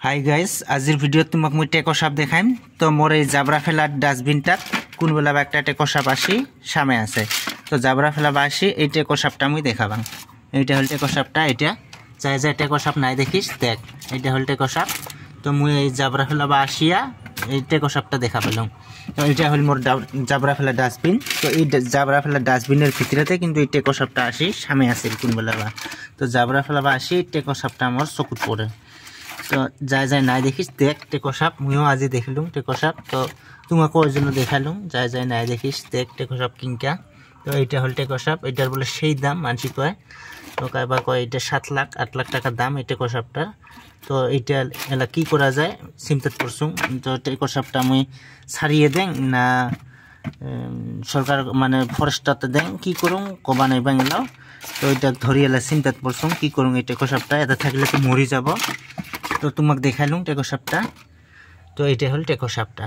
Hi guys, আজিৰ ভিডিঅ'ত তোমাক মই টেকো সাপ দেখাইম। তো মোৰ এই জাবৰা ফেলাৰ ডাষ্টবিনটাত কোনবেলা একটা টেকো সাপ আসি সামনে আছে। তো জাবরা ফেলা বা আসি এই টেকো সাপটা আমি দেখাবাম। এইটা হল টেকো সাপটা। এটা যাই যাই টেকো সাপ নাই দেখিস দেখ, এইটা হল টেকো সাপ। তো মুই এই জাবরা ফেলা বা আসিয়া এই টেকো সাপটা দেখা পেলাম। তো এইটা হল মোর জাবরা ফেলা ডাস্টবিন। তো এই জাবরা ফেলা ডাস্টবিনের ভিতরেতে কিন্তু এই টেকো সাপটা আসি সামনে আছে কোনবেলা বা। তো জাবরা ফেলা বা আসি টেকো সাপটা আমার চকুত পড়ে। তো যাই যাই নাই দেখিস দেখ টেকো সাপ। ময়ও আজি দেখিলুম টেকো সাপ। তো তোমাকে ওই জন্য দেখালুম। যাই যাই নাই দেখিস দেখ টেকো সাপ কিনকা। তো এইটা হল টেকো সাপ। এটার বলে সেই দাম মানসি কয়। তো কাইবা কয় এটা 7 লাখ 8 লাখ টাকা দাম এই টেকো সাপটার। তো এইটা এলা কি করা যায় চিন্তাত পড়ছুম। তো টেকো সাপটা আমি ছাড়িয়ে দেন না সরকার মানে ফরেস্টতে দেন কি করুম কবা নাই বাংলাও। তো এটা ধরি এলা চিন্তাত পড়ছুম কি করুম এই টেকো সাপটা। এটা থাকলে তো মরি যাব। তো তোমাক দেখাইলুম টেকো সাপটা। তো এইটা হল টেকো সাপটা।